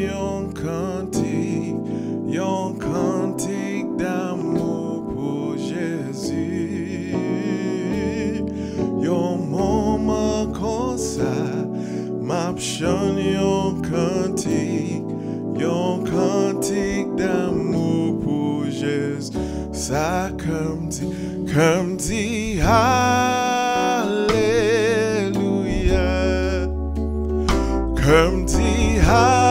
yon cantique d'amour pour Jésus. Yon moment comme ça, m'a chanté yon cantique d'amour pour Jésus. Ça comme dit Alléluia, comme dit Alléluia,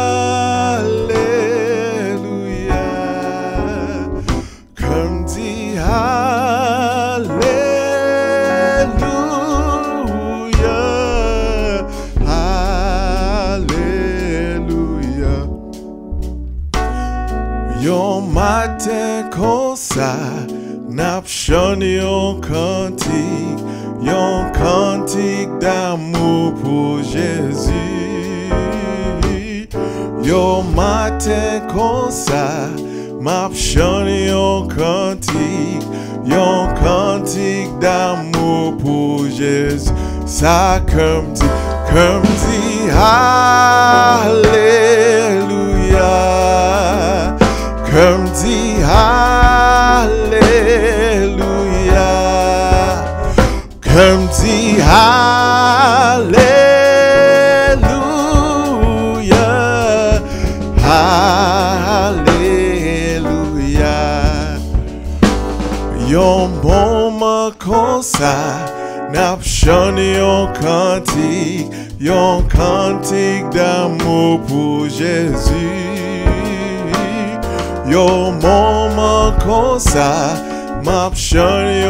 comme dit Alléluia, Alléluia. Yon matin comme ça, n'ap chanté yon cantique d'amour pour Jésus. Yon matin comme ça, m'ap chanté yon cantique d'amour pour Jésus. Ça comme dit Alléluia, comme dit Alléluia, comme dit Alléluia, Alléluia. Yon moment comme ça, n'ap chanté yon cantique d'amour pour Jésus. Yon moment comme ça, m'a chanté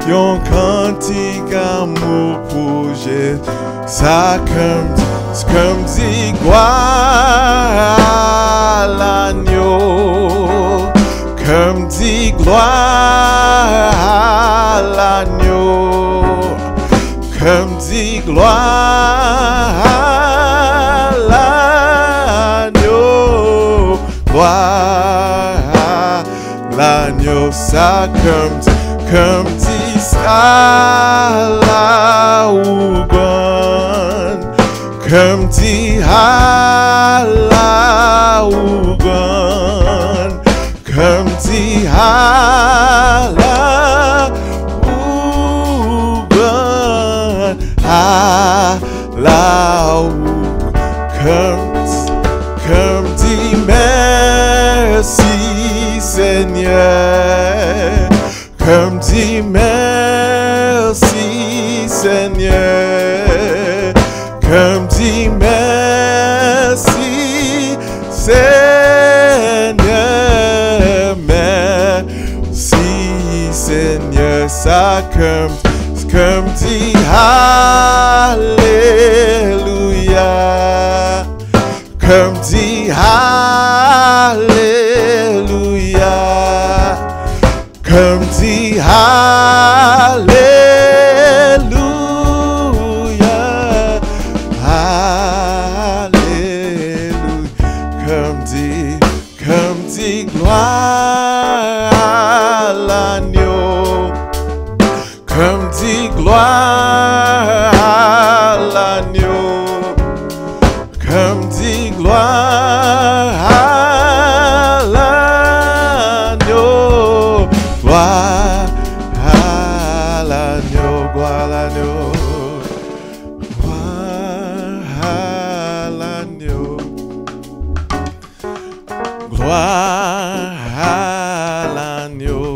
yon cantique d'amour pour Jésus. Ça comme dit gloire à l'agneau, comme dit gloire à l'agneau, comme dit gloire à l'agneau, gloire à l'agneau. Ça comme dit ça la ougon, comme dit à la ougon, comme dit à la ougon, à la ougon, comme dit merci Seigneur, comme dit merci Seigneur, comme dit merci Seigneur, merci Seigneur. Ça comme dit Alléluia, comme dit Alléluia, comme dit Alléluia, Alléluia, comme dit gloire à l'agneau, comme dit gloire à l'agneau, comme dit gloire à l'agneau, gloire à l'agneau, gloire à l'agneau, gloire à l'agneau, gloire à l'agneau,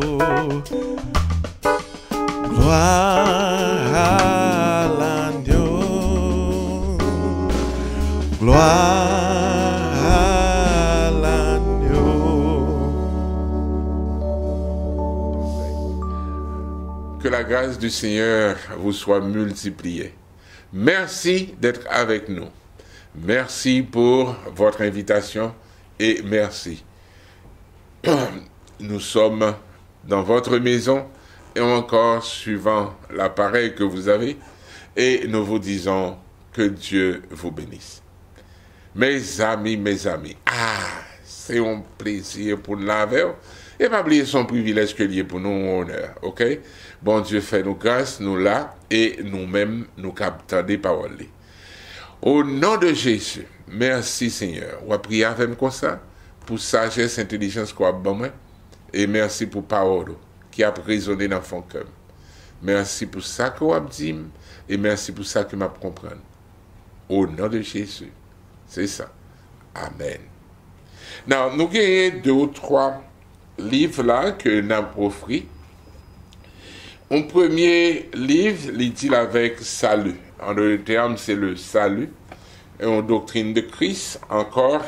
gloire à l'agneau, gloire à l'agneau. Que la grâce du Seigneur vous soit multipliée. Merci d'être avec nous. Merci pour votre invitation et merci. Nous sommes dans votre maison et encore suivant l'appareil que vous avez et nous vous disons que Dieu vous bénisse. Mes amis, c'est un plaisir pour nous laver et pas oublier son privilège que lié pour nous honneur, ok? Bon Dieu fait nous grâce, nous là et nous-mêmes nous captons des paroles. Au nom de Jésus, merci Seigneur. On va prier avec moi comme ça, pour sagesse, intelligence, quoi, bon, moi. Et merci pour parole qui a résonné dans mon cœur. Merci pour ça que vous dit et merci pour ça que je comprends. Au nom de Jésus. C'est ça. Amen. Now, nous avons 2 ou 3 livres là que nous avons offert. Un premier livre, il dit avec salut. En d'autres termes, c'est le salut. Et en doctrine de Christ, encore,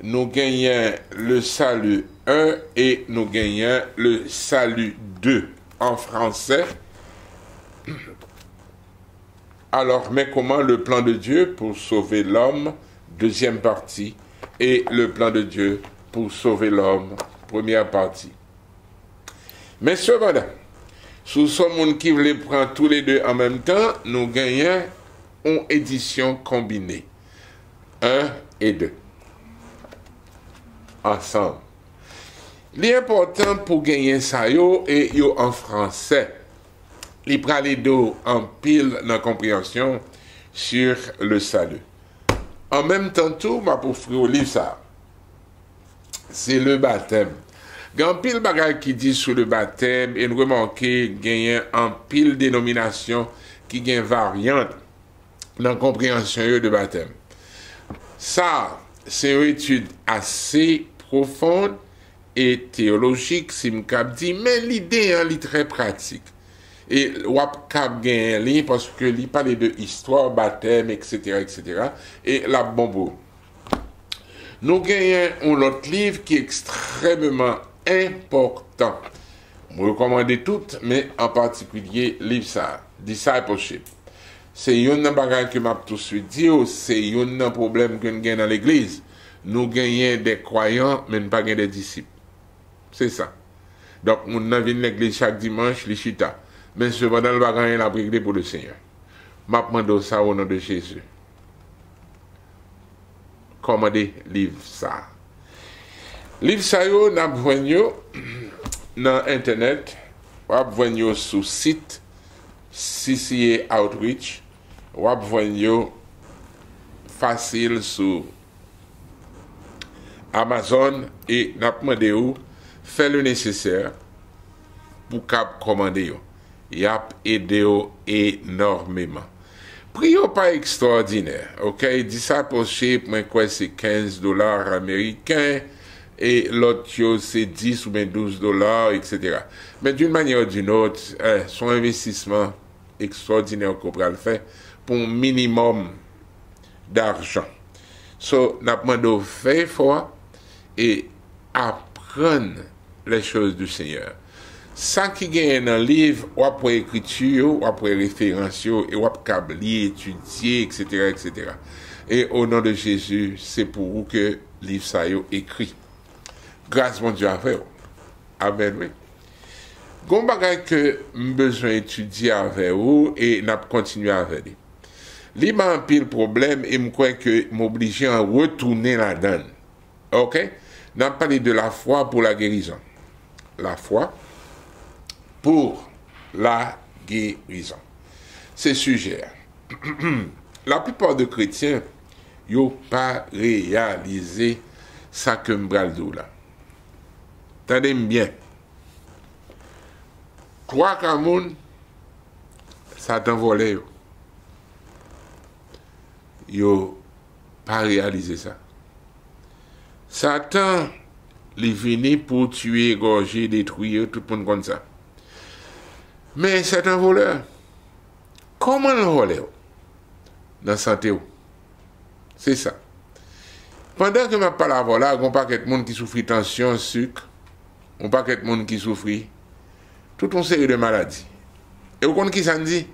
nous gagnons le salut 1 et nous gagnons le salut 2 en français. Alors, mais comment le plan de Dieu pour sauver l'homme, deuxième partie, et le plan de Dieu pour sauver l'homme, première partie. Mais cependant, sous ce monde qui voulait prendre tous les deux en même temps, nous gagnons une édition combinée. 1 et 2. Ensemble. L'important pour gagner ça, et en français. Il prend les deux en pile dans la compréhension sur le salut. En même temps, tout m'a pour offrir au livre ça. C'est le baptême. Il y a un pile bagage qui dit sur le baptême, et nous remarquons qu'il y a un pile dénomination qui gagne variante dans la compréhension de baptême. Ça, c'est une étude assez profonde et théologique, si je dis, mais l'idée est très pratique. Et wap kap gen li parce que li parle de histoire, baptême, etc., etc. Et la bombo. Nous gagnons un autre livre qui est extrêmement important. Je recommande tout, mais en particulier livre ça, Discipleship. C'est un bagage que m'a tout de suite dit, c'est un problème que nous gagnons dans l'église. Nous gagnons des croyants, mais nous pas des disciples. C'est ça. Donc, nous venons à l'église chaque dimanche, les chita. Mais cependant, le bagage est la prière pour le Seigneur. Je demande ça au nom de Jésus. Commandez livre ça. Livre ça, nous avons dans Internet, nous avons sur le site CCA Outreach, nous avons facile sur Amazon et nous avons demandé faire le nécessaire pour commander. Il a aidé énormément. Prix pas extraordinaire, ok? Discipleship, moi quoi c'est $15 américains et l'autre c'est 10 ou bien $12, etc. Mais d'une manière ou d'une autre, son investissement extraordinaire qu'on pourra le faire pour un minimum d'argent. So, nous avons demandé faire fort et apprendre les choses du Seigneur. Ça qui gagne dans le livre, ou après écriture, ou après référence, et ou après lire, étudier, etc., etc. Et au nom de Jésus, c'est pour vous que le livre ça est écrit. Grâce mon Dieu à faire. Amen, oui. Gon bagay que besoin d'étudier avec vous et n'a continuer avec vous. Li m'a un pile problème et me crois que m'obliger à retourner là-dedans. OK? N'a parlé de la foi pour la guérison. La foi pour la guérison. C'est sujet. La plupart des chrétiens n'ont pas réalisé ça que m'bral là. Tendez bien. 3 Cameroun, ça t'envolait. Yo pas réalisé ça. Satan, il venu pour tuer, égorger, détruire, tout le monde comme ça. Mais c'est un voleur. Comment le voler? Dans la santé. C'est ça. Pendant que je parle à voler, il y a un paquet de monde qui souffre de tension, sucre, un paquet de monde qui souffre tout un série de maladies. Et vous comprenez qui ça dit?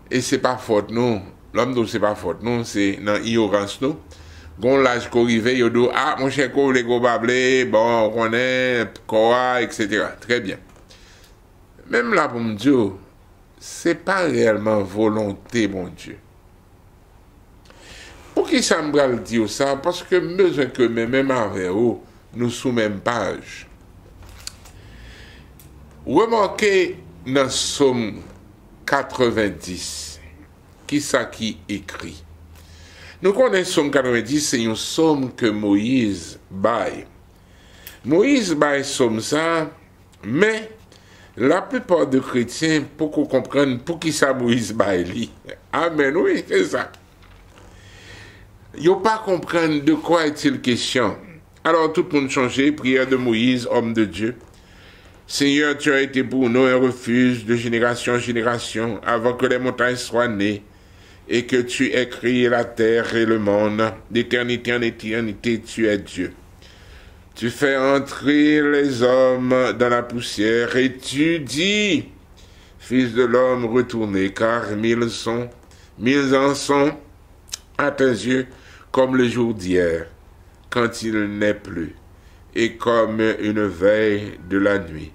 Et c'est pas faute nous. L'homme nous c'est pas faute nous, c'est dans l'ignorance nous. Gon l'âge qu'on arrive, il dit ah mon cher ko les go bablé, bon on connaît quoi, etc. Très bien. Même là pour me dire, c'est pas réellement volonté mon Dieu. Pour qui ça me dire ça? Parce que besoin que même avec vous, nous sous même page. Remarquez dans Somme 90, qui ça qui écrit? Nous connaissons Somme 90, c'est un somme que Moïse baille. Moïse baille somme ça, mais la plupart des chrétiens, pour qu'on comprenne pour qui ça Moïse baille. Amen, oui, c'est ça. Ils n'ont pas comprendre de quoi est-il question. Alors tout le monde changeait, prière de Moïse, homme de Dieu. Seigneur, tu as été pour nous un refuge de génération en génération, avant que les montagnes soient nées, et que tu aies créé la terre et le monde. D'éternité en éternité, tu es Dieu. Tu fais entrer les hommes dans la poussière, et tu dis, Fils de l'homme, retournez, car mille ans sont à tes yeux comme le jour d'hier, quand il n'est plus, et comme une veille de la nuit.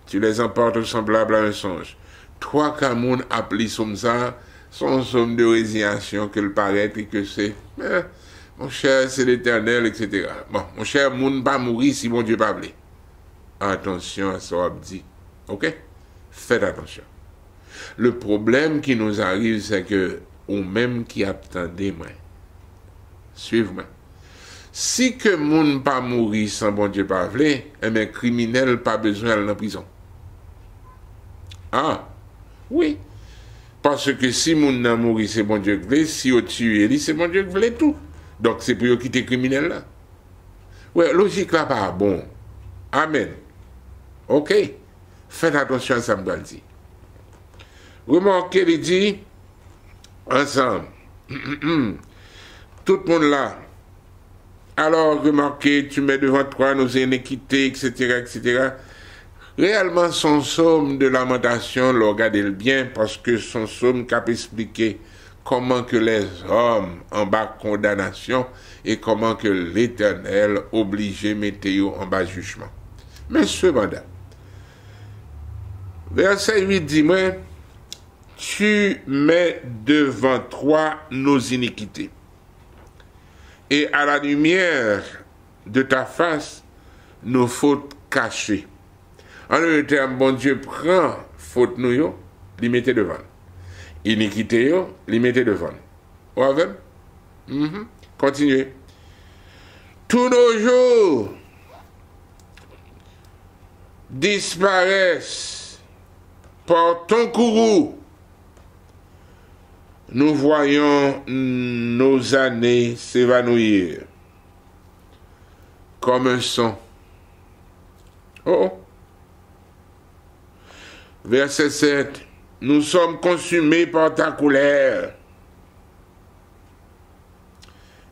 Tu les emportes semblables à un songe. Toi, Camoun, appelé comme ça, son somme de résignation que le paraît et que c'est, mon cher, c'est l'éternel, etc. Bon, mon cher, moun pas mourir si mon Dieu pas voulu. Attention à ce qu'on dit. Ok? Faites attention. Le problème qui nous arrive, c'est que, ou même qui attendez, moi, suivez-moi. Si que moun pas mourir sans bon Dieu pas voulu, eh bien, criminel pas besoin d'aller en prison. Ah, oui. Parce que si moun n'a mouri, c'est bon Dieu qui voulait. Si on tue, c'est bon Dieu qui voulait tout. Donc c'est pour quitter criminel là. Ouais, logique là pas bon. Amen. Ok. Faites attention à ça, me dire. Remarquez, il dit, ensemble, tout le monde là. Alors, remarquez, tu mets devant toi nos iniquités, etc., etc. Réellement, son somme de lamentation, le regardez bien, parce que son somme cap expliquer comment que les hommes en bas condamnation et comment que l'Éternel obligé météo en bas jugement. Mais cependant, verset 8 dit-moi, tu mets devant toi nos iniquités, et à la lumière de ta face, nos fautes cachées. En un terme, bon Dieu prend faute nous, yo, li mette devant. Iniquité, yo, li mette devant. Ou avec? Continuez. Tous nos jours disparaissent par ton courroux. Nous voyons nos années s'évanouir comme un son. Oh! Verset 7. Nous sommes consumés par ta colère,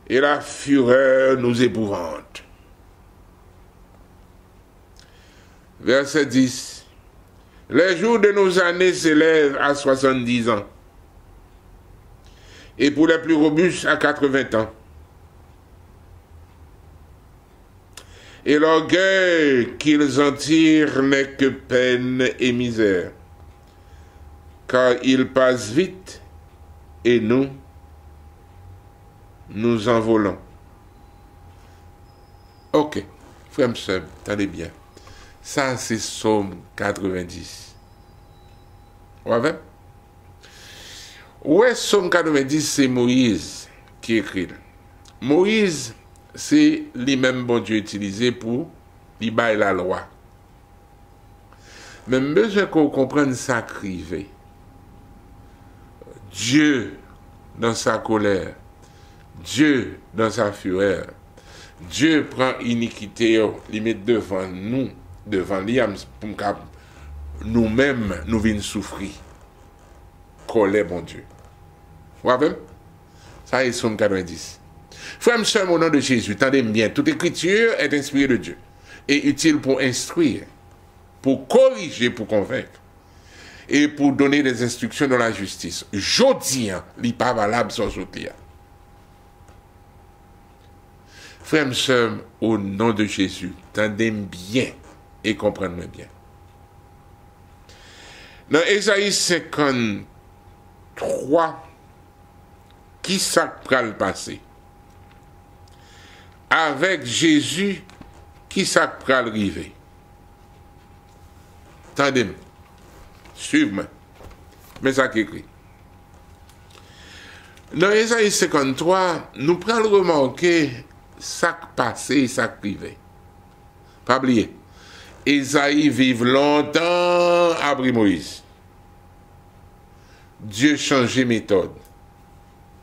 et la fureur nous épouvante. Verset 10. Les jours de nos années s'élèvent à 70 ans, et pour les plus robustes à 80 ans. Et l'orgueil qu'ils en tirent n'est que peine et misère, car ils passent vite et nous envolons. Ok, frère Msem, tenez bien. Ça, c'est Somme 90. Ouais, ouais, Somme 90, c'est Moïse qui écrit. Moïse, c'est lui-même bon Dieu utilisé pour lui bailler la loi. Mais besoin qu'on comprenne ça crivé. Dieu dans sa colère, Dieu dans sa fureur, Dieu prend iniquité, il met devant nous, devant lui, pour que nous-mêmes nous venons souffrir. Colère, bon Dieu. Vous voyez? Ça est Somme 90. Frère, sœur, au nom de Jésus, tendez bien, toute écriture est inspirée de Dieu et utile pour instruire, pour corriger, pour convaincre et pour donner des instructions dans la justice. Jodi, il n'est pas valable sans jodi. Frère, sœur, au nom de Jésus, tendez bien et comprenez bien. Dans Ésaïe 53, qui ça va le passer? Avec Jésus, qui ça va arriver? Attendez-moi. Suivez-moi. Mais ça qui écrit. Dans Ésaïe 53, nous prenons remarquer ça qui passé et ça qui privé. Pas oublier. Ésaïe vive longtemps après Moïse. Dieu changeait méthode.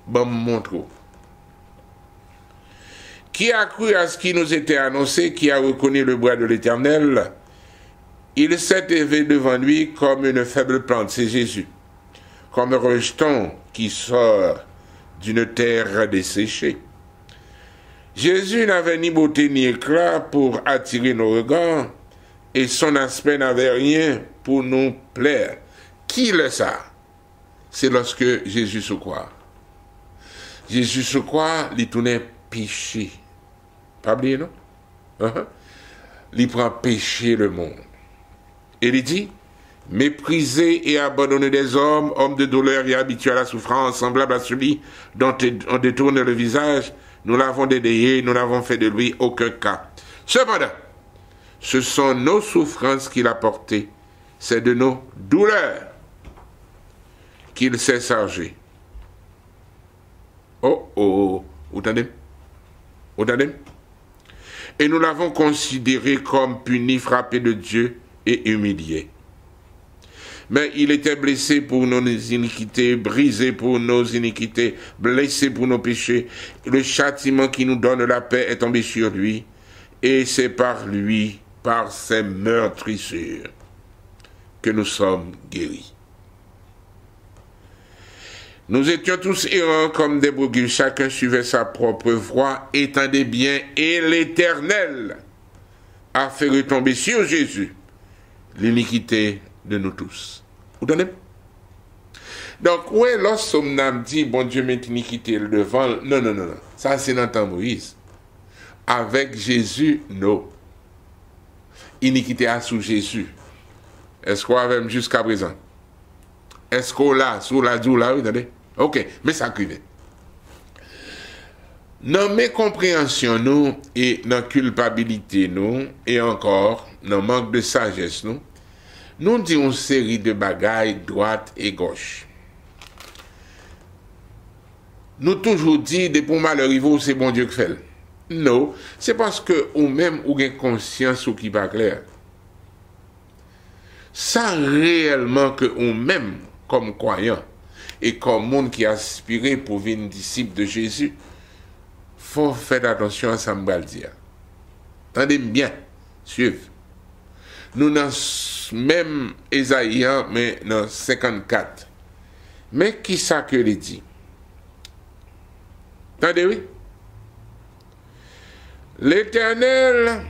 Bon, montre. Qui a cru à ce qui nous était annoncé, qui a reconnu le bras de l'Éternel? Il s'est élevé devant lui comme une faible plante, c'est Jésus, comme un rejeton qui sort d'une terre desséchée. Jésus n'avait ni beauté ni éclat pour attirer nos regards, et son aspect n'avait rien pour nous plaire. Qui le sait? C'est lorsque Jésus se croit. Jésus se croit, il tournait péché. Pas oublié, non? Il prend péché le monde. Et il dit, méprisé et abandonné des hommes, homme de douleur et habitué à la souffrance, semblable à celui dont on détourne le visage, nous l'avons dédaigné, nous n'avons fait de lui aucun cas. Cependant, ce sont nos souffrances qu'il a portées, c'est de nos douleurs qu'il s'est chargé. Vous entendez? Vous entendez? Et nous l'avons considéré comme puni, frappé de Dieu et humilié. Mais il était blessé pour nos iniquités, brisé pour nos iniquités, blessé pour nos péchés. Le châtiment qui nous donne la paix est tombé sur lui, et c'est par lui, par ses meurtrissures, que nous sommes guéris. Nous étions tous errants comme des brebis, chacun suivait sa propre voie, étendait bien, et l'Éternel a fait retomber sur Jésus l'iniquité de nous tous. Vous donnez? Donc, ouais, lorsqu'on a dit, bon Dieu met iniquité le devant, non. Ça, c'est dans le temps Moïse. Avec Jésus, non. Iniquité a sous Jésus. Est-ce qu'on a même jusqu'à présent? Est-ce qu'on l'a, sous la douleur, vous entendez? Ok, mais ça crive. Dans mes compréhensions, nous, et dans culpabilité, nous, et encore, dans manque de sagesse, nous disons une série de bagailles droite et gauche. Nous toujours dit, des pour malheur, c'est bon Dieu qui fait. Non, c'est parce que ou même ou avez conscience ou qui pas clair. Ça réellement que ou même comme croyant et comme monde qui aspire pour devenir disciple de Jésus, faut faire attention à ça me dire. Attendez bien, suivez. Nous dans même Ésaïe, mais dans 54. Mais qui ça que il dit? Attendez, oui. L'Éternel,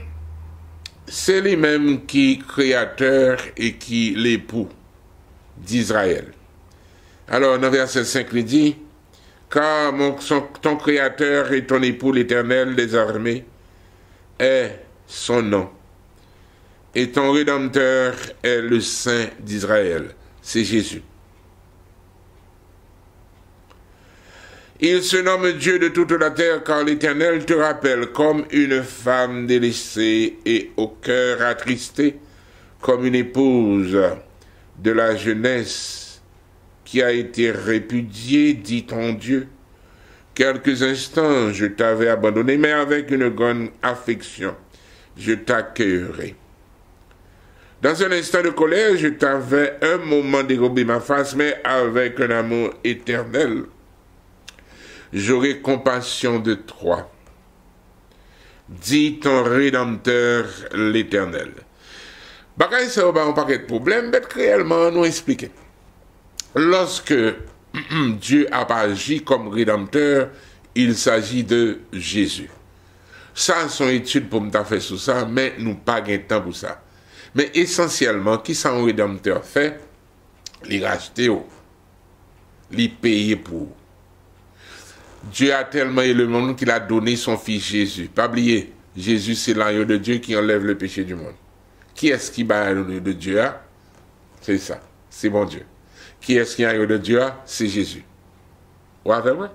c'est lui-même qui est créateur et qui l'époux d'Israël. Alors, dans verset 5, il dit, car ton créateur et ton époux, l'Éternel des armées, est son nom. Et ton rédempteur est le Saint d'Israël. C'est Jésus. Il se nomme Dieu de toute la terre, car l'Éternel te rappelle comme une femme délaissée et au cœur attristé, comme une épouse de la jeunesse qui a été répudiée, dit ton Dieu. Quelques instants, je t'avais abandonné, mais avec une grande affection, je t'accueillerai. Dans un instant de colère, je t'avais un moment dérobé ma face, mais avec un amour éternel, j'aurai compassion de toi, dit ton Rédempteur l'Éternel. Bagay ça va un paquet de problèmes, mais réellement nous expliquer. Lorsque Dieu a agi comme Rédempteur, il s'agit de Jésus. Ça, son étude pour me faire sur ça, mais nous pas de temps pour ça. Mais essentiellement, qui son Rédempteur fait? Il racheté, il payé pour. Dieu a tellement aimé le monde qu'il a donné son fils Jésus. Pas oublier, Jésus c'est l'agneau de Dieu qui enlève le péché du monde. Qui est-ce qui bat l'agneau de Dieu? C'est ça, c'est bon Dieu. Qui est-ce qui est l'agneau de Dieu? C'est Jésus. Vous avez vrai?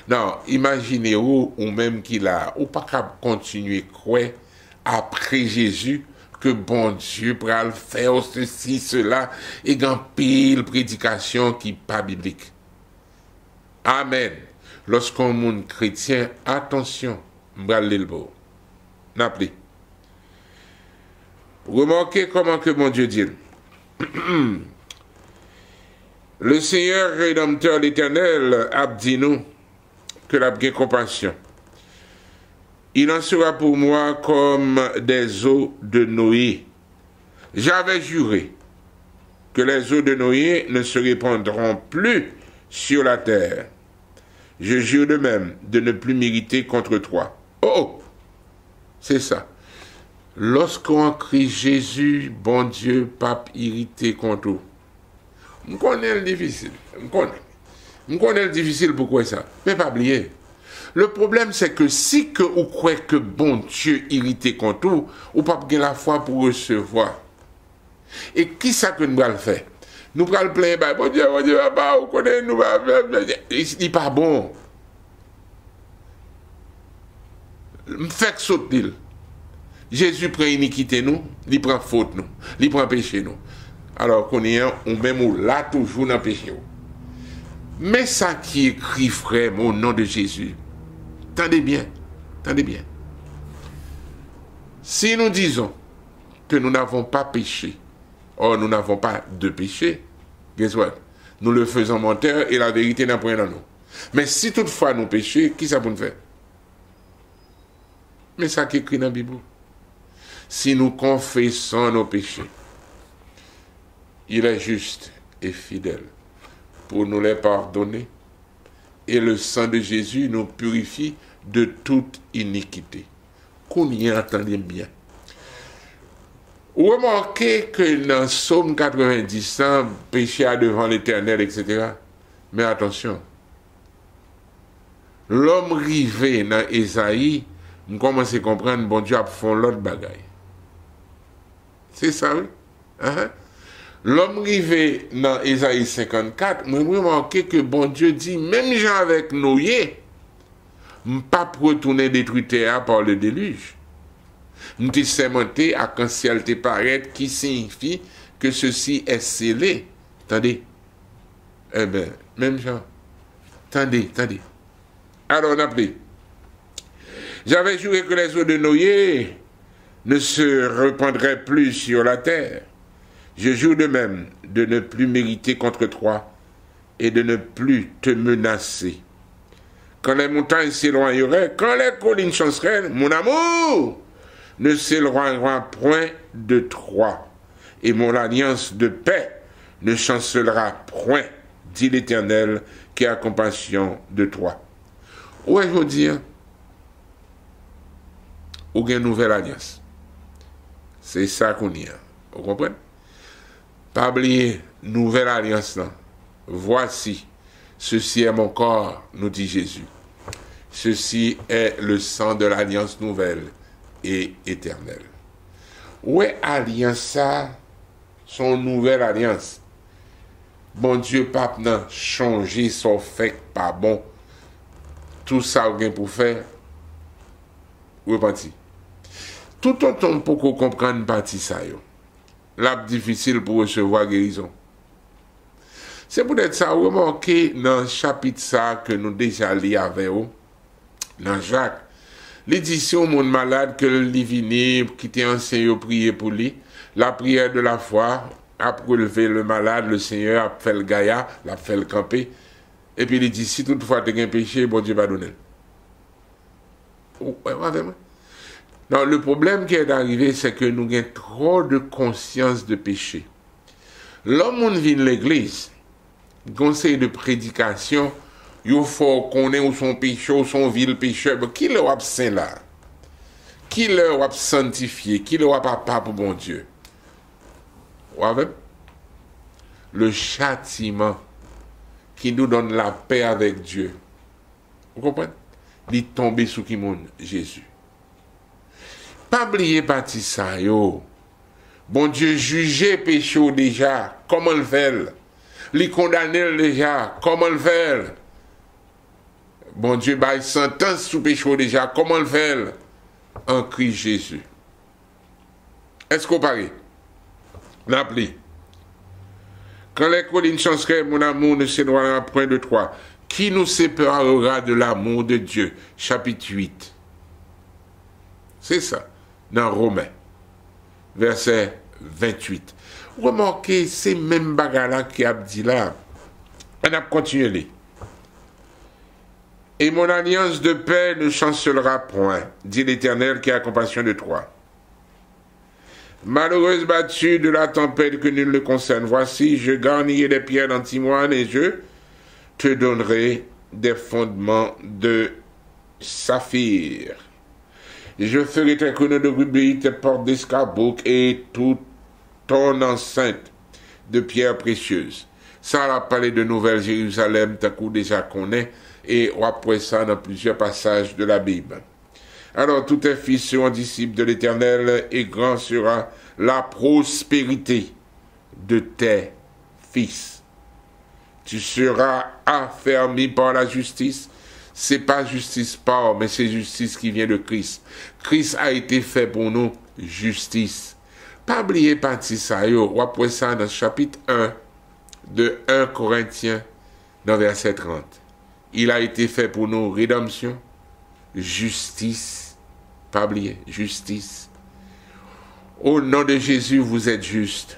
Non, imaginez-vous, ou même qu'il a, ou pas qu'à continuer croire après Jésus, que bon Dieu pourra faire ceci, cela, et qu'en pile prédication qui n'est pas biblique. Amen. Lorsqu'on monde chrétien, attention, m'bral le beau. N'appelez. Remarquez comment que mon Dieu dit. Le Seigneur Rédempteur l'Éternel a dit nous que la compassion. Il en sera pour moi comme des eaux de Noé. J'avais juré que les eaux de Noé ne se répandront plus sur la terre. Je jure de même de ne plus m'irriter contre toi. Oh, c'est ça. Lorsqu'on crie Jésus, bon Dieu, pape irrité contre vous. Je connais le difficile. Je connais le difficile, pourquoi ça? Mais pas oublier. Le problème, c'est que si que vous croyez que bon Dieu irrité contre vous, vous n'avez pas la foi pour recevoir. Et qui ça que nous allons faire? Nous allons le plaindre, bon Dieu, papa, vous connaissez, nous allons faire. Il n'est pas bon. Fait que saute l'île. Jésus prend iniquité nous, il prend faute nous, il prend péché nous. Alors qu'on est on même là toujours dans le péché. Mais ça qui écrit, frère, au nom de Jésus, tendez bien. Si nous disons que nous n'avons pas péché, or nous n'avons pas de péché, guess what? Nous le faisons menteur et la vérité n'a point dans nous. Mais si toutefois nous péchons, qui ça peut nous faire? Mais ça qui est écrit dans la Bible. Si nous confessons nos péchés, il est juste et fidèle pour nous les pardonner. Et le sang de Jésus nous purifie de toute iniquité. Qu'on y entende bien. Remarquez que dans Psaume 90, péché à devant l'Éternel, etc. Mais attention, l'homme rivé dans Ésaïe, nous commençons à comprendre, bon Dieu a fait l'autre bagaille. C'est ça, oui? L'homme rivé dans Ésaïe 54, nous remarquons que bon Dieu dit, même gens avec Noé, je ne peux pas retourner détruire terre par le déluge. Nous te sémenté à quand ciel te paraît, qui signifie que ceci est scellé. Attendez. Eh bien, même gens. Attendez. Alors, on a pris. J'avais juré que les eaux de Noé ne se répandraient plus sur la terre. Je jure de même de ne plus mériter contre toi et de ne plus te menacer. Quand les montagnes s'éloigneraient, quand les collines chanceraient, mon amour ne s'éloignera point de toi, et mon alliance de paix ne chancelera point, dit l'Éternel, qui a compassion de toi. Ouais, je veux dire, ou une nouvelle alliance. C'est ça qu'on y a. Vous comprenez? Pas oublier, nouvelle alliance là. Voici, ceci est mon corps, nous dit Jésus. Ceci est le sang de l'alliance nouvelle et éternelle. Où est alliance ça? Son nouvelle alliance. Bon Dieu, pape, n'a changé son fait pas bon. Tout ça, vous avez pour faire. Repenti. Tout autant pour qu'on comprenne partie ça, yo. Là, difficile pour recevoir guérison. C'est peut-être ça, remarquez dans le chapitre ça que nous déjà lu avec vous, dans Jacques, l'édition monde malade que le divinier qui était ancien prier pour lui, la prière de la foi, a relevé le malade, le Seigneur a fait le gaillard, l'a fait le camper, et puis il dit, si toutefois tu as un péché, bon Dieu va donner. Non, le problème qui est arrivé, c'est que nous avons trop de conscience de péché. L'homme vient de l'église, conseil de prédication, il faut qu'on ait son péché, ou son vil pécheur. Qui le a saint là? Qui le a sanctifié? Qui le a papa pour bon Dieu? Le châtiment qui nous donne la paix avec Dieu. Vous comprenez? Il est tombé sous qui monde? Jésus. Pas oublier parti ça, yo. Bon Dieu juger péché déjà, comment le faire? Les condamner déjà, comment le faire? Bon Dieu baille sentence sous péché déjà, comment le faire? En Christ Jésus. Est-ce qu'on parle? N'appelez. Quand les collines chanceraient, mon amour ne s'éloignera point de toi. Qui nous séparera de l'amour de Dieu? Chapitre 8. C'est ça, dans Romains, verset 28. Remarquez, c'est même bagarre qui a dit là. On a continué. Et mon alliance de paix ne chancelera point, dit l'Éternel qui a compassion de toi. Malheureuse battue de la tempête que nul ne concerne, voici, je garnirai des pierres d'antimoine et je te donnerai des fondements de saphir. Je ferai tes crânes de rubis, tes portes d'escarboucle et toute ton enceinte de pierres précieuses. Ça a parlé de Nouvelle Jérusalem, t'as coup déjà connaît, et on après ça dans plusieurs passages de la Bible. Alors tous tes fils seront disciples de l'Éternel, et grand sera la prospérité de tes fils. Tu seras affermi par la justice. C'est pas justice par, mais c'est justice qui vient de Christ. Christ a été fait pour nous justice. Pas oublier partie ça, ou après ça dans le chapitre 1 de 1 Corinthiens, dans verset 30. Il a été fait pour nous rédemption, justice, pas oublier, justice. Au nom de Jésus, vous êtes juste.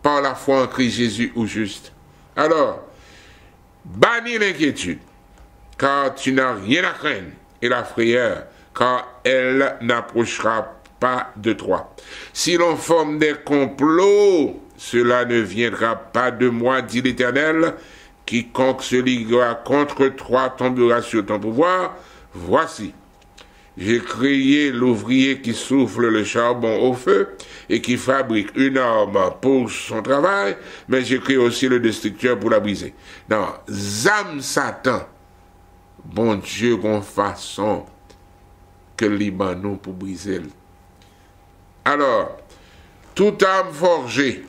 Par la foi en Christ Jésus ou juste. Alors, bannis l'inquiétude, car tu n'as rien à craindre, et la frayeur, car elle n'approchera pas de toi. Si l'on forme des complots, cela ne viendra pas de moi, dit l'Éternel. Quiconque se liguera contre toi tombera sur ton pouvoir. Voici, j'ai créé l'ouvrier qui souffle le charbon au feu et qui fabrique une arme pour son travail, mais j'ai créé aussi le destructeur pour la briser. Non, zam Satan, bon Dieu, qu'on façon que Libanon pour briser. Alors, toute arme forgée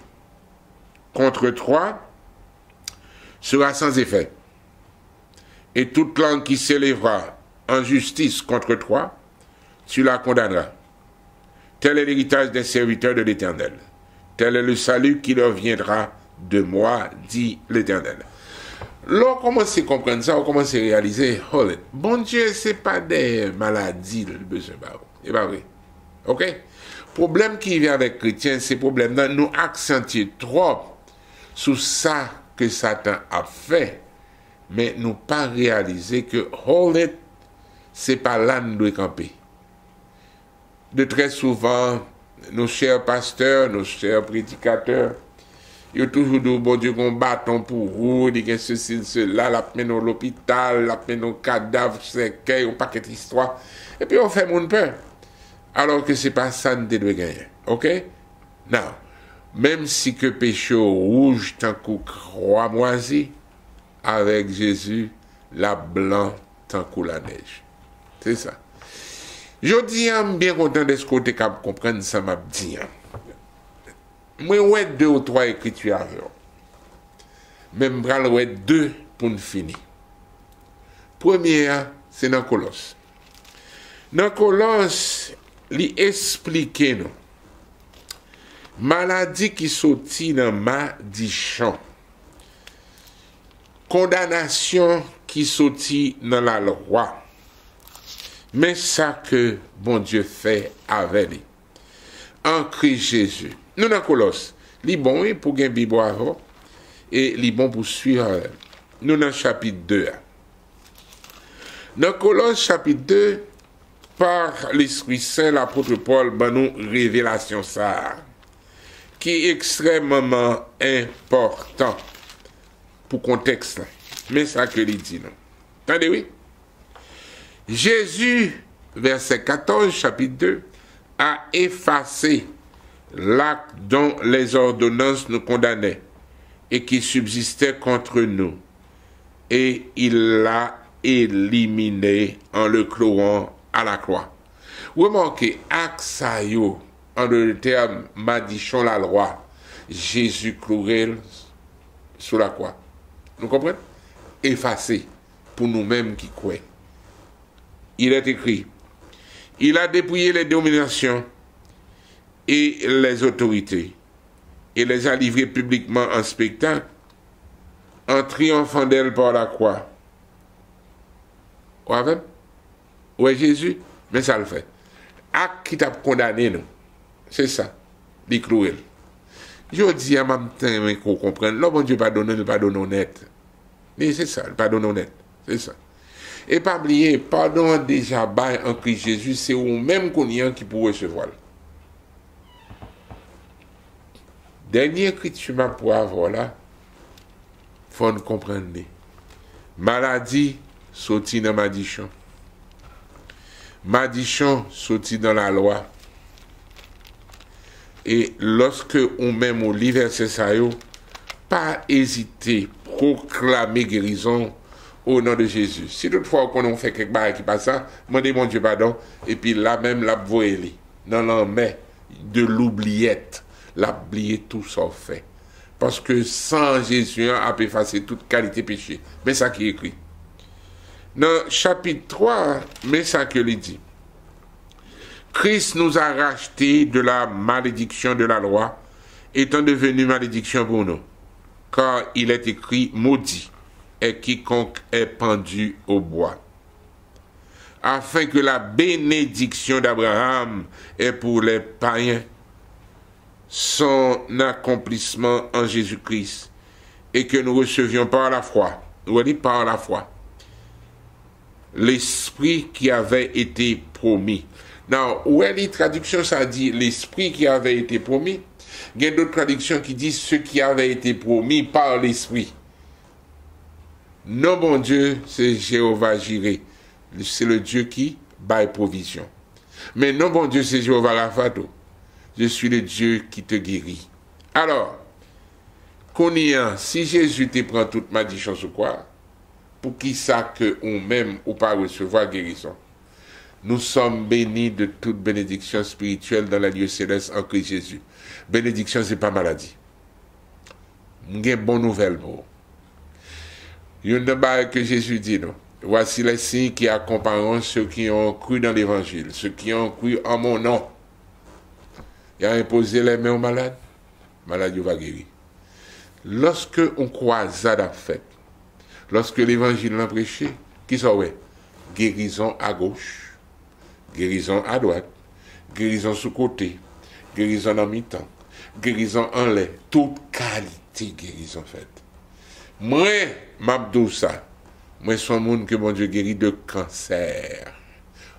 contre toi sera sans effet. Et toute langue qui s'élèvera en justice contre toi, tu la condamneras. Tel est l'héritage des serviteurs de l'Éternel. Tel est le salut qui leur viendra de moi, dit l'Éternel. Là, on commence à comprendre ça, on commence à réaliser, bon Dieu, ce n'est pas des maladies, le besoin, c'est pas vrai. Ok? Problème qui vient avec les chrétiens, c'est problème de nous accentuer trop sur ça que Satan a fait, mais nous pas réaliser que c'est pas là nous devons camper. De très souvent, nos chers pasteurs, nos chers prédicateurs, ils ont toujours dit, bon Dieu, qu'on bâton pour vous, ils ont ceci, cela, la peine à l'hôpital, la peine au cadavre, c'est un paquet d'histoires, et puis on fait mon peur. Alors que c'est pas ça nous devons gagner. Ok? Non. Même si que péché rouge tant que croix moisie, avec Jésus, la blanc tant que la neige. C'est ça. Je dis, bien content de ce côté qu'on comprenne ça m'a dit. Moi, ouais, 2 ou 3 écritures. Même bral ouais 2 pour nous finir. Première, c'est dans Colosse. Dans Colosse, il explique nous. Maladie qui sortit dans malédiction. Condamnation qui sortit dans la loi. Mais ça que bon Dieu fait avec lui. En Christ Jésus. Nous dans Colosse, li bon pour gagner Bible avant et li bon pour suivre. Nous dans chapitre 2. Dans Colosse chapitre 2, par l'Esprit Saint, l'apôtre Paul ben nous révélation ça qui est extrêmement important pour contexte. Mais ça que il dit non. Attendez, oui. Jésus, verset 14, chapitre 2, a effacé l'acte dont les ordonnances nous condamnaient et qui subsistait contre nous. Et il l'a éliminé en le clouant à la croix. Remarquez, Aksayo, en le terme madichon la loi, Jésus cloué sur la croix. Nous comprenez? Effacé pour nous-mêmes qui croyons. Il est écrit, il a dépouillé les dominations et les autorités et les a livrés publiquement en spectacle en triomphant d'elle par la croix. Ouais, Jésus, mais ça le fait. Acte qui t'a condamné, nous. C'est ça. Les clouer. Je dis à ma matin, qu'on comprenne. Là, bon Dieu, pardonne, le pardonne honnête. Mais c'est ça, le pardonne honnête. C'est ça. Et pas oublier, pardon déjà bail en Christ Jésus, c'est au même qu'on y a qui peut recevoir. Dernier cri que tu m'as pour avoir là, faut nous comprendre. Maladie, sorti dans malédiction. Malédiction, sorti dans la loi. Et lorsque on même au livre verset ça yo, pas hésiter, proclamer guérison au nom de Jésus. Si toutefois qu'on fait quelque chose qui passe ça, demandez mon Dieu pardon, et puis là même la voyez dans la main de l'oubliette, l'oublier tout ça fait. Parce que sans Jésus, on a effacé toute qualité péché. Mais ça qui est écrit. Dans chapitre 3, mais ça que il dit. Christ nous a rachetés de la malédiction de la loi, étant devenu malédiction pour nous. Car il est écrit, maudit est quiconque est pendu au bois. Afin que la bénédiction d'Abraham est pour les païens, son accomplissement en Jésus-Christ, et que nous recevions par la foi, par la foi, l'esprit qui avait été promis. Now, où est les traductions, ça dit l'esprit qui avait été promis. Il y a d'autres traductions qui disent ce qui avait été promis par l'esprit. Non, bon Dieu, c'est Jéhovah Jireh. C'est le Dieu qui baille provision. Mais non, bon Dieu, c'est Jéhovah Raphato. Je suis le Dieu qui te guérit. Alors, qu'on y a, si Jésus te prend toute malédiction sur quoi, pour qui ça que on même ou pas recevoir guérison. Nous sommes bénis de toute bénédiction spirituelle dans la lieu céleste en Christ Jésus. Bénédiction, c'est pas maladie. J'ai une bonne nouvelle pour vous. Il y a une chose que Jésus dit, non? Voici les signes qui accompagneront ceux qui ont cru dans l'évangile, ceux qui ont cru en mon nom. Il a imposé les mains aux malades, malade va guérir. Lorsque on croit ça d'a fait, lorsque l'évangile l'a prêché, qui ça ouais? Guérison à gauche, guérison à droite, guérison sous côté, guérison en mi-temps, guérison en lait, toute qualité guérison faite. Moi, m'abdou ça. Moi, je suis un monde que mon Dieu guérit de cancer.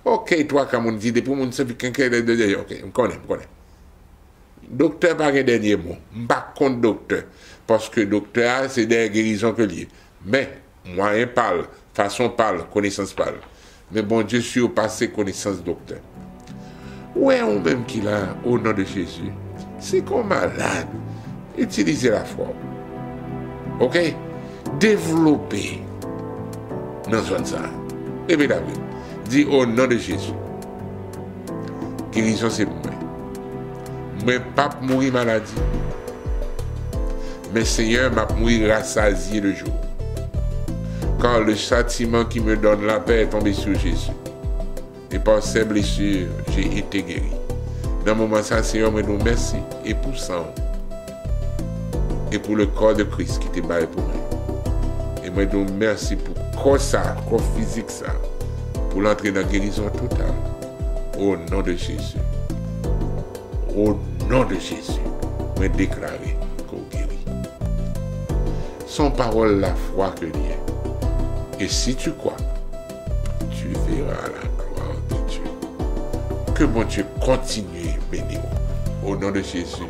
Ok, toi, comme on dit, depuis mon Dieu, ok, je connais. Docteur, pas un dernier mot. Je ne suis pas contre docteur. Parce que docteur, c'est des guérisons que lié. Mais, moyen parle, façon parle, connaissance parle. Mais bon Dieu, suis au passé, connaissance docteur. Où est on même qui l'a, au nom de Jésus? C'est comme malade. Utilisez la foi. Ok? Développez dans zone ça. Et bien David, dit au nom de Jésus. Guérison c'est moi. Mais pas mourir maladie. Mais Seigneur m'a mourir rassasié le jour. Car le châtiment qui me donne la paix est tombé sur Jésus. Et par ses blessures, j'ai été guéri. Dans le moment ça, Seigneur, me nous merci. Et pour ça, et pour le corps de Christ qui t'est barré pour moi. Et moi, donc, merci pour corps ça, corps physique ça, pour l'entrée dans la guérison totale. Au nom de Jésus. Au nom de Jésus, moi déclarer qu'on guérit. Son parole, la foi que l'il est. Et si tu crois, tu verras la gloire de Dieu. Que mon Dieu continue bénir. Au nom de Jésus.